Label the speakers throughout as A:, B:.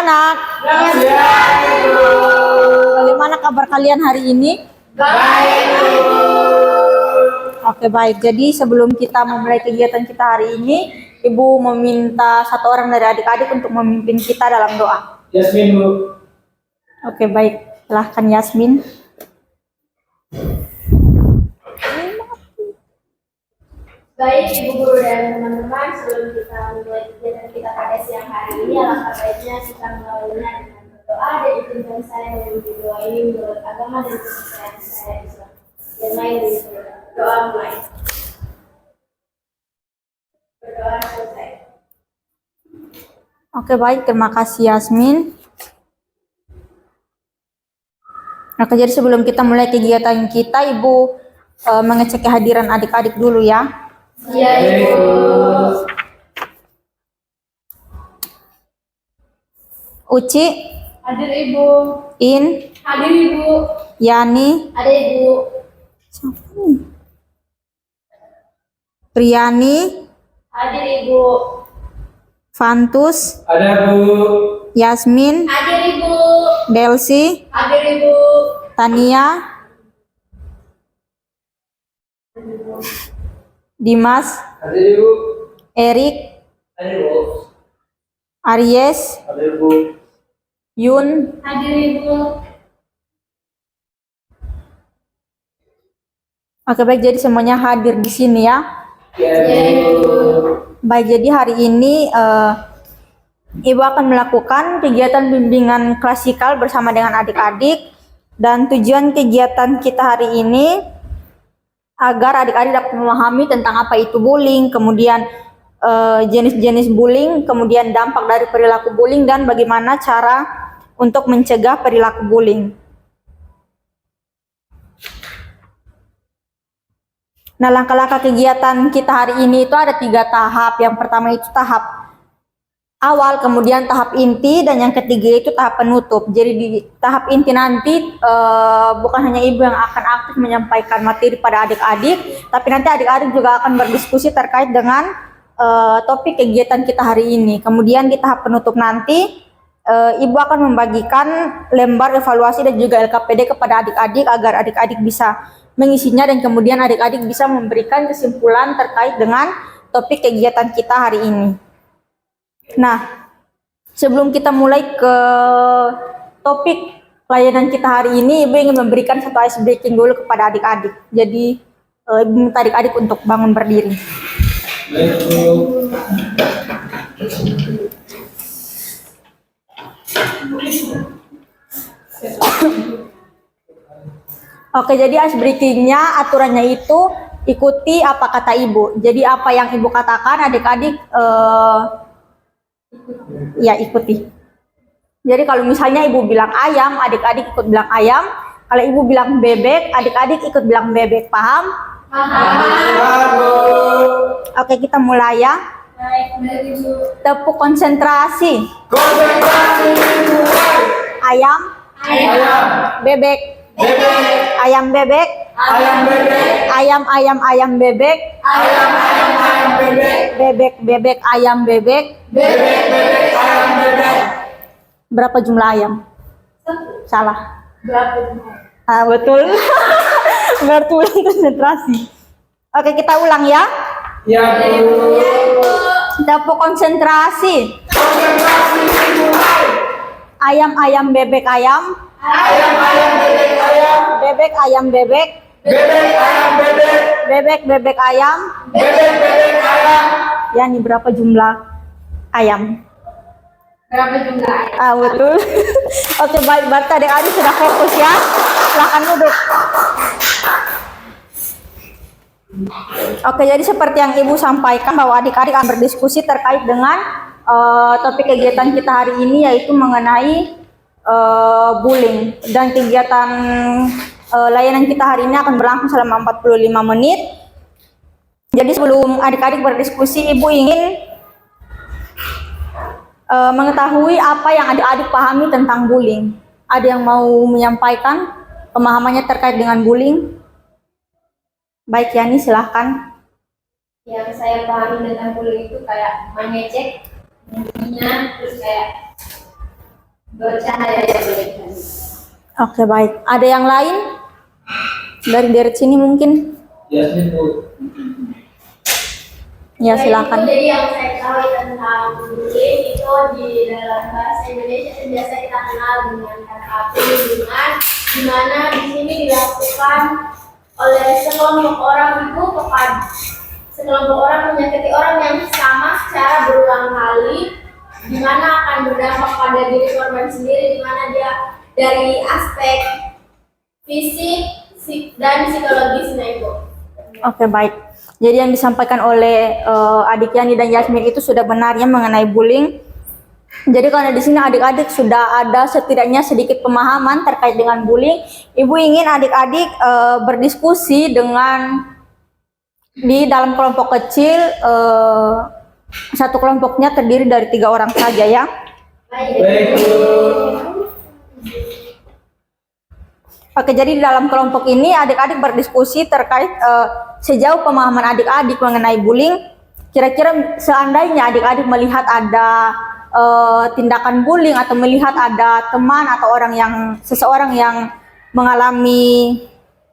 A: anak-anak.
B: Selamat siang, Ibu.
A: Bagaimana kabar kalian hari ini?
B: Baik, Ibu.
A: Oke, baik. Jadi sebelum kita memulai kegiatan kita hari ini, Ibu meminta satu orang dari adik-adik untuk memimpin kita dalam doa.
B: Yasmin, Bu.
A: Oke, baik. Silahkan Yasmin.
C: Baik, Ibu Guru dan teman-teman, sebelum kita memulai kegiatan kita pada siang hari ini, alangkah baiknya kita mengawalinya dengan berdoa dan izinkan saya memimpin doa ini menurut agama dan kepercayaan saya Islam. Dan main dari doa mulai. Berdoa selesai.
A: Oke, baik. Terima kasih Yasmin. Oke, jadi sebelum kita mulai kegiatan kita, Ibu mengecek kehadiran adik-adik dulu ya.
C: Iya, Ibu.
A: Uci,
C: Hadir, Ibu.
A: In,
C: Hadir, Ibu.
A: Yani,
C: Ada, Ibu.
A: siapa nih? Priani,
C: Hadir, Ibu.
A: Fantus,
B: Ada, Bu.
A: Yasmin,
C: Hadir, Ibu.
A: Delsi,
C: Hadir, Ibu.
A: Tania, Dimas,
B: Ada, Ibu.
A: Erik,
B: Ada, Bu.
A: Aries,
B: Ada, Bu.
A: Yun.
C: Hadir, Ibu.
A: Oke, baik. Jadi semuanya hadir di sini ya.
B: Ya, Bu.
A: Baik, jadi hari ini Ibu akan melakukan kegiatan bimbingan klasikal bersama dengan adik-adik, dan tujuan kegiatan kita hari ini agar adik-adik dapat memahami tentang apa itu bullying, kemudian jenis-jenis bullying, kemudian dampak dari perilaku bullying, dan bagaimana cara untuk mencegah perilaku bullying. Nah, langkah-langkah kegiatan kita hari ini itu ada 3 tahap. Yang pertama itu tahap awal, kemudian tahap inti, dan yang ketiga itu tahap penutup. Jadi di tahap inti nanti bukan hanya Ibu yang akan aktif menyampaikan materi pada adik-adik, tapi nanti adik-adik juga akan berdiskusi terkait dengan topik kegiatan kita hari ini. Kemudian di tahap penutup nanti Ibu akan membagikan lembar evaluasi dan juga LKPD kepada adik-adik agar adik-adik bisa mengisinya, dan kemudian adik-adik bisa memberikan kesimpulan terkait dengan topik kegiatan kita hari ini. Nah, sebelum kita mulai ke topik layanan kita hari ini, Ibu ingin memberikan satu ice breaking dulu kepada adik-adik. Jadi, Ibu minta adik-adik untuk bangun berdiri.
B: Baik, Bu.
A: Oke, jadi ice breaking-nya aturannya itu ikuti apa kata Ibu. Jadi apa yang Ibu katakan adik-adik ya ikuti. Jadi kalau misalnya Ibu bilang ayam, adik-adik ikut bilang ayam. Kalau Ibu bilang bebek, adik-adik ikut bilang bebek. Paham?
B: Paham, Bu.
A: Oke, kita mulai ya.
C: Baik, Ibu.
A: Tepuk konsentrasi.
B: Konsentrasi, mulai.
A: Ayam,
B: Ayam.
A: bebek.
B: Bebek.
A: Ayam bebek.
B: Ayam bebek.
A: Ayam bebek.
B: Ayam bebek.
A: Bebek bebek ayam bebek.
B: Bebek, bebek, ayam bebek.
A: Berapa jumlah ayam? Salah.
C: Berapa jumlah?
A: Ah, betul. Betul, konsentrasi. Oke, kita ulang ya.
B: Ya, Bu.
A: Tepuk konsentrasi.
B: Konsentrasi, mulai.
A: Ayam bebek ayam.
B: Ayam bebek, ayam.
A: Bebek ayam bebek.
B: Bebek, ayam bebek.
A: Bebek bebek ayam.
B: Bebek, bebek, ayam.
A: Ya, ini berapa jumlah ayam?
C: Berapa jumlah?
A: Ah, betul. Oke, baik. Berarti adik-adik sudah fokus ya. Silahkan duduk. Oke, jadi seperti yang Ibu sampaikan bahwa adik-adik akan berdiskusi terkait dengan topik kegiatan kita hari ini, yaitu mengenai bullying. Dan kegiatan layanan kita hari ini akan berlangsung selama 45 menit. Jadi sebelum adik-adik berdiskusi, Ibu ingin mengetahui apa yang adik-adik pahami tentang bullying. Ada yang mau menyampaikan pemahamannya terkait dengan bullying? Baik, Yani, silahkan.
C: Yang saya pahami tentang bullying itu kayak mengejek, menghina, terus kayak bercanda ya boleh.
A: Oke, baik. Ada yang lain? Dari deret sini mungkin?
B: Yasmin Bu.
A: Ya, silakan.
C: Jadi yang saya ketahui tentang bullying itu di dalam bahasa Indonesia itu biasa kita kenal dengan kata perlindungan, di mana di sini dilakukan oleh sekelompok orang itu kepada sekelompok orang menyakiti orang yang sama secara berulang kali, di mana akan berdampak pada diri korban sendiri, di mana dia dari aspek fisik dan psikologisnya itu.
A: Oke, baik. Jadi yang disampaikan oleh adik Yani dan Yasmin itu sudah benarnya mengenai bullying. Jadi karena di sini adik-adik sudah ada setidaknya sedikit pemahaman terkait dengan bullying, Ibu ingin adik-adik berdiskusi dengan di dalam kelompok kecil. Satu kelompoknya terdiri dari 3 orang saja ya.
B: Baik Bu.
A: Oke, jadi di dalam kelompok ini adik-adik berdiskusi terkait sejauh pemahaman adik-adik mengenai bullying. Kira-kira seandainya adik-adik melihat ada tindakan bullying atau melihat ada teman atau seseorang yang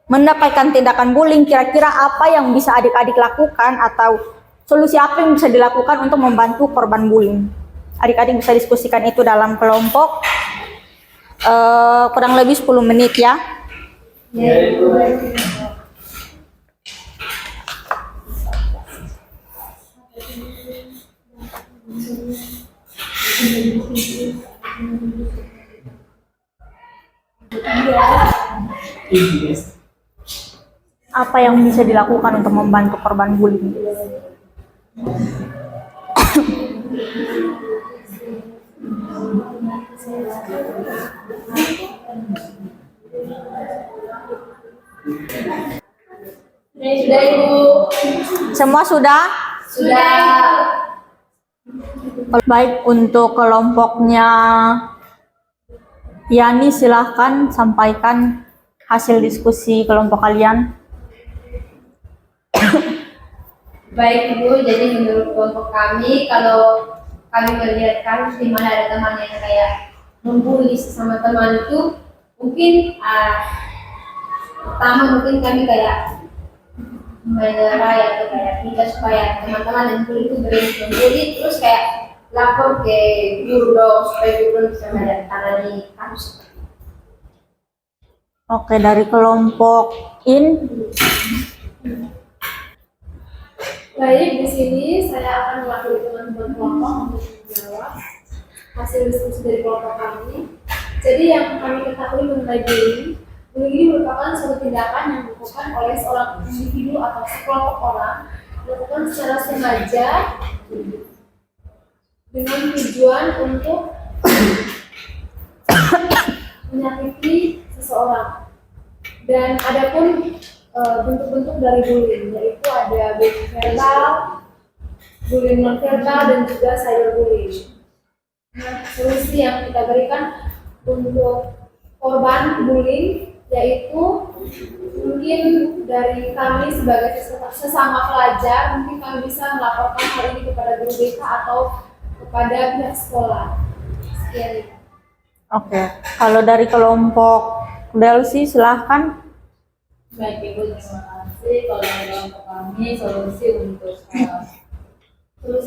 A: mendapatkan tindakan bullying, kira-kira apa yang bisa adik-adik lakukan atau solusi apa yang bisa dilakukan untuk membantu korban bullying? Adik-adik bisa diskusikan itu dalam kelompok kurang lebih 10 menit ya.
B: Baik Bu.
A: Apa yang bisa dilakukan untuk membantu korban bullying?
C: Sudah Ibu.
A: Semua sudah?
C: Sudah.
A: Baik, untuk kelompoknya Yani silahkan sampaikan hasil diskusi kelompok kalian.
C: Baik Ibu, jadi menurut kelompok kami, kalau kami melihat kasus di mana ada teman yang kayak membuli sesama teman itu, mungkin pertama mungkin kami kayak menerai atau kayak minta supaya teman-teman yang bully itu berhenti membuli, terus kayak lapor ke guru dong supaya guru bisa menangani kasus.
A: Oke, dari kelompok In.
D: Baik, di sini saya akan mewakili teman-teman kelompok untuk menjawab hasil diskusi dari kelompok kami. Jadi yang kami ketahui mengenai bullying ini merupakan suatu tindakan yang dilakukan oleh seorang individu atau sekelompok orang dilakukan secara sengaja dengan tujuan untuk menyakiti seseorang. Dan adapun bentuk-bentuk dari bullying, yaitu ada bullying verbal, bullying non verbal, dan juga cyberbullying. Nah, solusi yang kita berikan untuk korban bullying yaitu mungkin dari kami sebagai sesama pelajar, mungkin kami bisa melaporkan hal ini kepada guru BK atau kepada pihak sekolah. Sekian.
A: Oke, kalau dari kelompok Delsi silahkan.
E: Baik Ibu, terima kasih. Kalau dari kelompok kami, solusi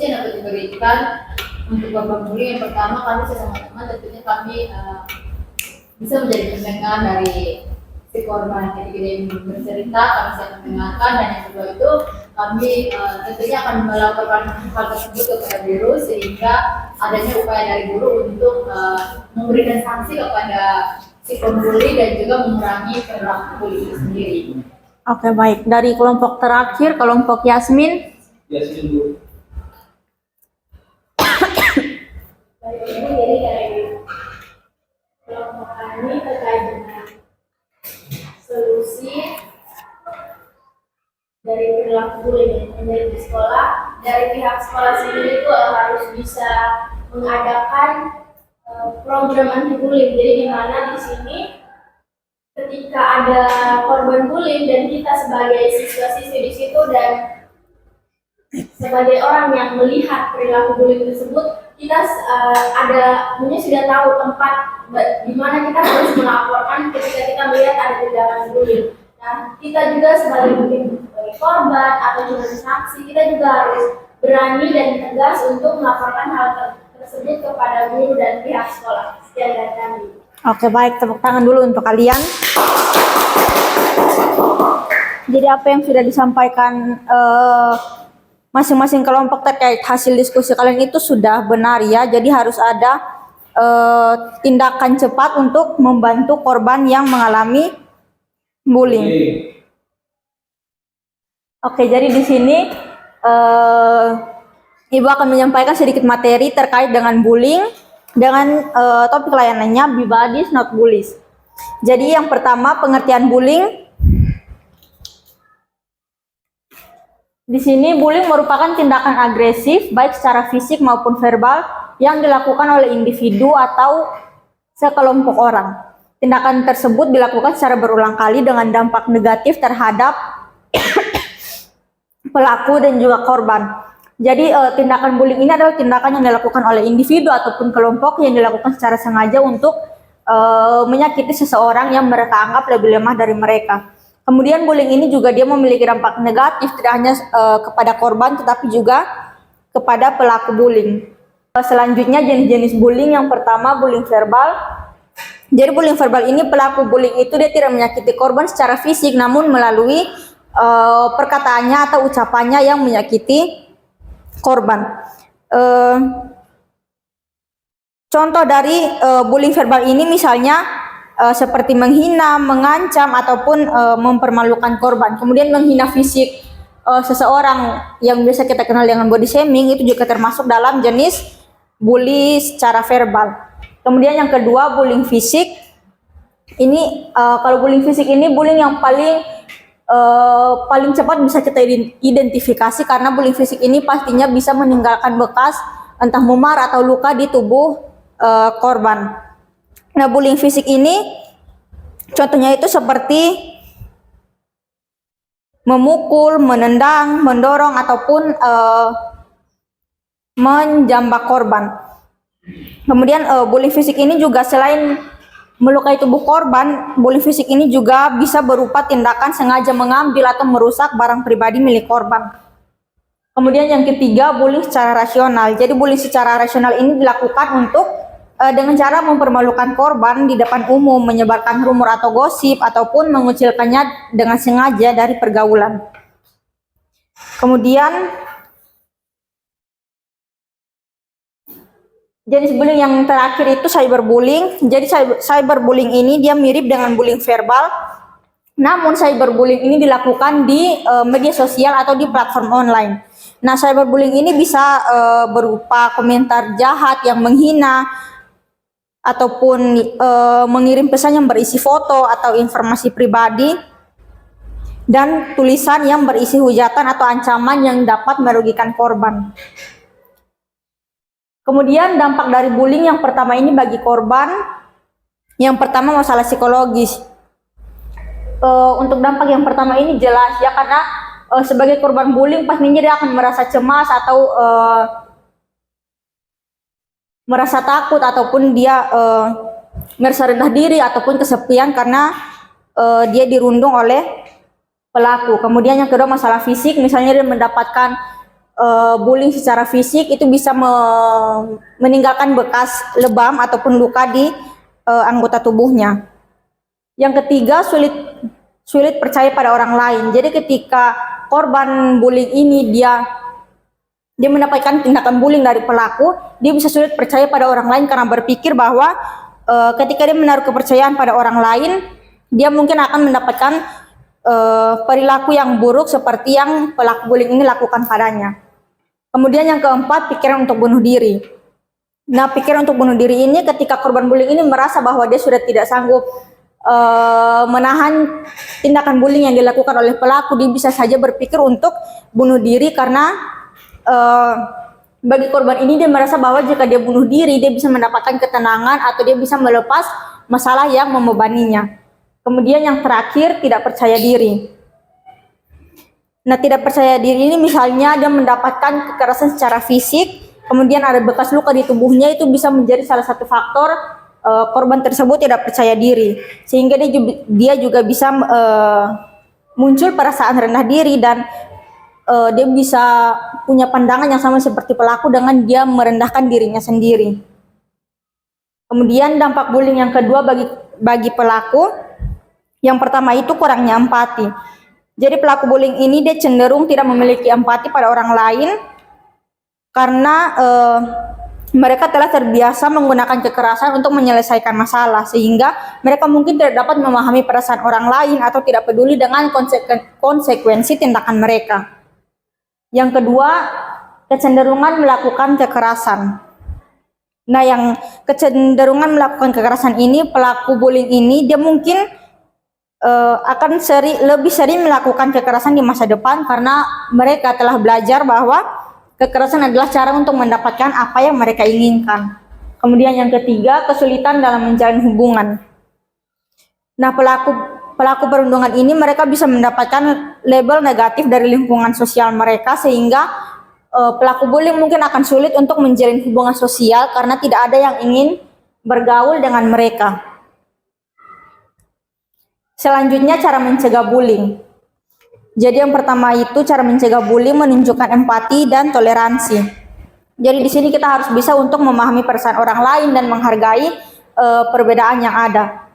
E: yang dapat diberikan untuk korban bullying, yang pertama kami sesama teman tentunya kami bisa menjadi pendengar dari si korban. Jadi kita ingin bercerita, kami siap mendengarkan, dan yang kedua itu kami tentunya akan melaporkan hal tersebut kepada guru sehingga adanya upaya dari guru untuk memberikan sanksi kepada si pembuli dan juga mengurangi perilaku bully itu sendiri.
A: Oke, baik. Dari kelompok terakhir, kelompok Yasmin.
B: Yasmin Bu.
D: Baik, ini jadi dari kelompok kami terkait dengan solusi dari perilaku bullying yang terjadi di sekolah. Dari pihak sekolah sendiri itu harus bisa mengadakan program anti bullying. Jadi di mana di sini ketika ada korban bullying dan kita sebagai siswa-siswi di situ dan
C: sebagai orang yang melihat perilaku bullying tersebut, kita sudah tahu tempat di mana kita harus melaporkan ketika kita melihat ada tindakan bullying. Nah, kita juga sebagai korban atau cuma saksi, kita juga harus berani dan tegas untuk melaporkan hal tersebut kepada guru dan pihak sekolah. Sekian dari kami.
A: Oke, baik, tepuk tangan dulu untuk kalian. Jadi apa yang sudah disampaikan masing-masing kelompok terkait hasil diskusi kalian itu sudah benar ya. Jadi harus ada tindakan cepat untuk membantu korban yang mengalami bullying. Oke, jadi di sini Ibu akan menyampaikan sedikit materi terkait dengan bullying dengan topik layanannya Be Buddies Not Bullies. Jadi yang pertama, pengertian bullying. Di sini bullying merupakan tindakan agresif baik secara fisik maupun verbal yang dilakukan oleh individu atau sekelompok orang. Tindakan tersebut dilakukan secara berulang kali dengan dampak negatif terhadap pelaku dan juga korban. Jadi tindakan bullying ini adalah tindakan yang dilakukan oleh individu ataupun kelompok yang dilakukan secara sengaja untuk menyakiti seseorang yang mereka anggap lebih lemah dari mereka. Kemudian bullying ini juga dia memiliki dampak negatif tidak hanya kepada korban tetapi juga kepada pelaku bullying. Selanjutnya jenis-jenis bullying, yang pertama bullying verbal. Jadi bullying verbal ini pelaku bullying itu dia tidak menyakiti korban secara fisik namun melalui perkataannya atau ucapannya yang menyakiti korban. Contoh dari bullying verbal ini misalnya seperti menghina, mengancam, ataupun mempermalukan korban. Kemudian menghina fisik seseorang yang biasa kita kenal dengan body shaming itu juga termasuk dalam jenis bully secara verbal. Kemudian yang kedua bullying fisik. Ini kalau bullying fisik ini bullying yang paling cepat bisa kita identifikasi karena bullying fisik ini pastinya bisa meninggalkan bekas entah memar atau luka di tubuh korban. Nah, bullying fisik ini contohnya itu seperti memukul, menendang, mendorong ataupun menjambak korban. Kemudian bullying fisik ini juga selain melukai tubuh korban, bullying fisik ini juga bisa berupa tindakan sengaja mengambil atau merusak barang pribadi milik korban. Kemudian yang ketiga, bullying secara rasional. Jadi bullying secara rasional ini dilakukan untuk dengan cara mempermalukan korban di depan umum, menyebarkan rumor atau gosip, ataupun mengucilkannya dengan sengaja dari pergaulan. Kemudian jenis bullying yang terakhir itu cyberbullying. Jadi cyberbullying ini dia mirip dengan bullying verbal, namun cyberbullying ini dilakukan di media sosial atau di platform online. Nah, cyberbullying ini bisa berupa komentar jahat yang menghina, ataupun mengirim pesan yang berisi foto atau informasi pribadi, dan tulisan yang berisi hujatan atau ancaman yang dapat merugikan korban. Kemudian dampak dari bullying yang pertama ini bagi korban, yang pertama masalah psikologis. Untuk dampak yang pertama ini jelas ya, karena sebagai korban bullying pastinya dia akan merasa cemas atau merasa takut, ataupun dia merasa rendah diri ataupun kesepian karena dia dirundung oleh pelaku. Kemudian yang kedua masalah fisik, misalnya dia mendapatkan bullying secara fisik, itu bisa meninggalkan bekas lebam ataupun luka di anggota tubuhnya. Yang ketiga, sulit percaya pada orang lain. Jadi ketika korban bullying ini dia mendapatkan tindakan bullying dari pelaku, dia bisa sulit percaya pada orang lain karena berpikir bahwa ketika dia menaruh kepercayaan pada orang lain, dia mungkin akan mendapatkan perilaku yang buruk seperti yang pelaku bullying ini lakukan padanya. Kemudian yang keempat, pikiran untuk bunuh diri. Nah, pikiran untuk bunuh diri ini ketika korban bullying ini merasa bahwa dia sudah tidak sanggup menahan tindakan bullying yang dilakukan oleh pelaku, dia bisa saja berpikir untuk bunuh diri karena bagi korban ini dia merasa bahwa jika dia bunuh diri dia bisa mendapatkan ketenangan atau dia bisa melepas masalah yang membebaninya. Kemudian yang terakhir, tidak percaya diri. Nah, tidak percaya diri ini misalnya dia mendapatkan kekerasan secara fisik, kemudian ada bekas luka di tubuhnya, itu bisa menjadi salah satu faktor korban tersebut tidak percaya diri, sehingga dia juga bisa muncul perasaan rendah diri dan dia bisa punya pandangan yang sama seperti pelaku dengan dia merendahkan dirinya sendiri. Kemudian dampak bullying yang kedua bagi pelaku, yang pertama itu kurangnya empati. Jadi pelaku bullying ini dia cenderung tidak memiliki empati pada orang lain karena mereka telah terbiasa menggunakan kekerasan untuk menyelesaikan masalah, sehingga mereka mungkin tidak dapat memahami perasaan orang lain atau tidak peduli dengan konsekuensi tindakan mereka. Yang kedua, kecenderungan melakukan kekerasan. Nah, yang kecenderungan melakukan kekerasan ini, pelaku bullying ini dia mungkin akan lebih sering melakukan kekerasan di masa depan karena mereka telah belajar bahwa kekerasan adalah cara untuk mendapatkan apa yang mereka inginkan. Kemudian yang ketiga, kesulitan dalam menjalin hubungan. Nah, pelaku perundungan ini mereka bisa mendapatkan label negatif dari lingkungan sosial mereka, sehingga pelaku bullying mungkin akan sulit untuk menjalin hubungan sosial karena tidak ada yang ingin bergaul dengan mereka. Selanjutnya, cara mencegah bullying. Jadi yang pertama itu cara mencegah bullying menunjukkan empati dan toleransi. Jadi di sini kita harus bisa untuk memahami perasaan orang lain dan menghargai perbedaan yang ada.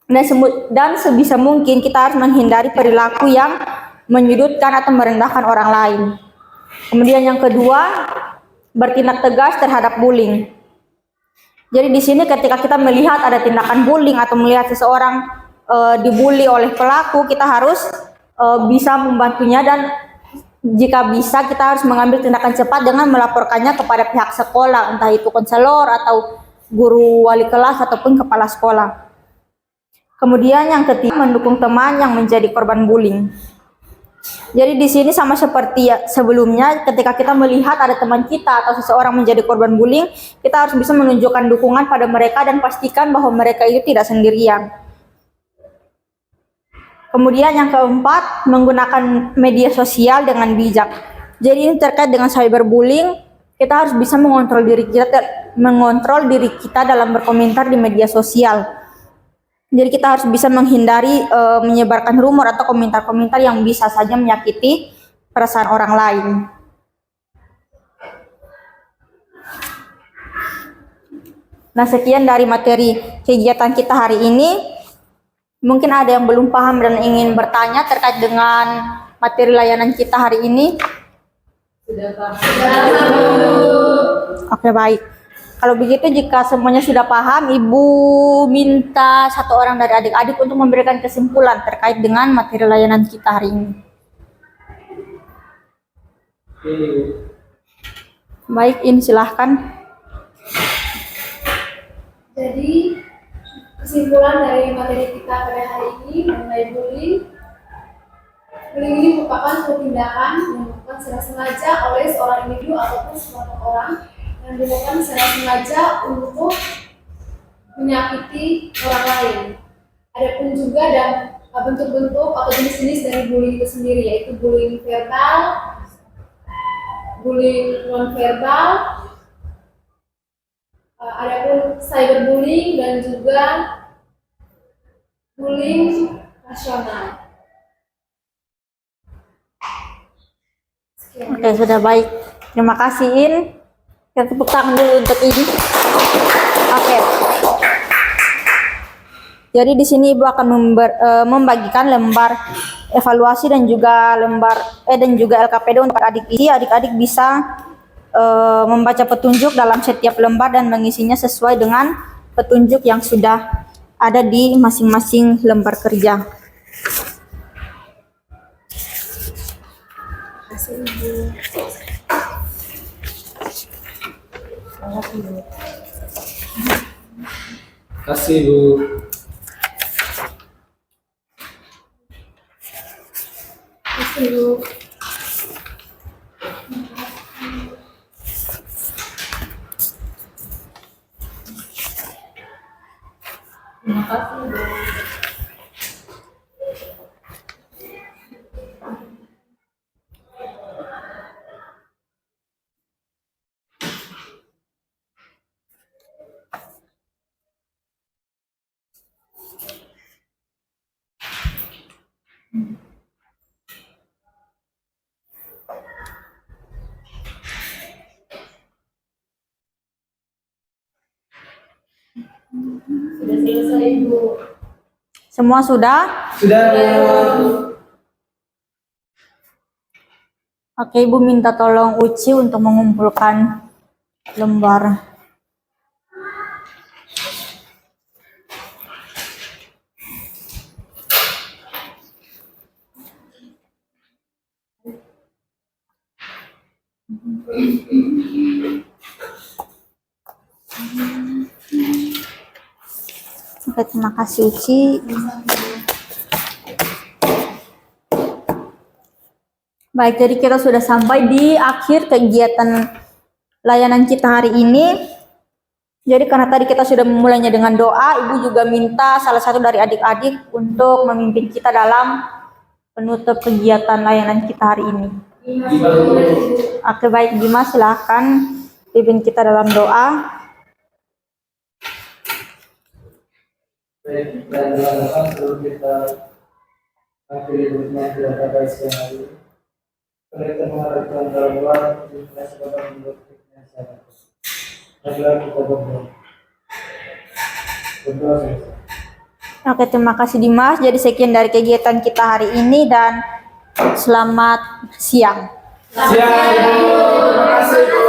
A: Dan sebisa mungkin kita harus menghindari perilaku yang menyudutkan atau merendahkan orang lain. Kemudian yang kedua, bertindak tegas terhadap bullying. Jadi di sini ketika kita melihat ada tindakan bullying atau melihat seseorang dibully oleh pelaku, kita harus bisa membantunya, dan jika bisa kita harus mengambil tindakan cepat dengan melaporkannya kepada pihak sekolah, entah itu konselor atau guru wali kelas ataupun kepala sekolah. Kemudian yang ketiga, mendukung teman yang menjadi korban bullying. Jadi di sini sama seperti sebelumnya, ketika kita melihat ada teman kita atau seseorang menjadi korban bullying, kita harus bisa menunjukkan dukungan pada mereka dan pastikan bahwa mereka itu tidak sendirian. Kemudian yang keempat, menggunakan media sosial dengan bijak. Jadi ini terkait dengan cyberbullying, kita harus bisa mengontrol diri kita dalam berkomentar di media sosial. Jadi kita harus bisa menghindari menyebarkan rumor atau komentar-komentar yang bisa saja menyakiti perasaan orang lain. Nah, sekian dari materi kegiatan kita hari ini. Mungkin ada yang belum paham dan ingin bertanya terkait dengan materi layanan kita hari ini.
E: Sudah paham.
A: Oke, baik. Kalau begitu, jika semuanya sudah paham, Ibu minta satu orang dari adik-adik untuk memberikan kesimpulan terkait dengan materi layanan kita hari ini. Baik, ini silahkan.
D: Jadi kesimpulan dari materi kita pada hari ini mengenai bullying ini merupakan suatu tindakan yang dilakukan secara sengaja oleh seorang individu ataupun sekelompok orang yang dilakukan secara sengaja untuk menyakiti orang lain. Adapun juga dan bentuk-bentuk atau jenis-jenis dari bullying itu sendiri, yaitu bullying verbal, bullying non-verbal, adapun cyberbullying dan juga bullying nasional. Sekian.
A: Oke, sudah baik. Terima kasih, In. Kita tepuk tangan dulu untuk ini. Oke. Jadi di sini Ibu akan membagikan lembar evaluasi dan juga LKPD untuk adik-adik. Adik-adik bisa membaca petunjuk dalam setiap lembar dan mengisinya sesuai dengan petunjuk yang sudah ada di masing-masing lembar kerja.
B: Kasih Bu.
E: Terima kasih, Bu.
C: Sudah selesai, Ibu.
A: Semua sudah?
B: Sudah, Bu.
A: Oke, Ibu minta tolong Uci untuk mengumpulkan lembar. Oke, terima kasih Uci. Baik, jadi kita sudah sampai di akhir kegiatan layanan kita hari ini. Jadi karena tadi kita sudah memulainya dengan doa, Ibu juga minta salah satu dari adik-adik untuk memimpin kita dalam penutup kegiatan layanan kita hari ini.
B: Gimana, Bu?
A: Oke, baik Dimas, silahkan pimpin kita dalam doa.
B: Baik, dan doakan sebelum kita akhiri berjumpa pada siang hari ini. Mereka mengharapkan dalam doa kita sebagai membuat kebiasaan. Adalah kita berdoa. Berdoa selesai.
A: Oke, terima kasih Dimas. Jadi sekian dari kegiatan kita hari ini dan selamat siang.
B: Siang, Bu. Terima kasih, Bu.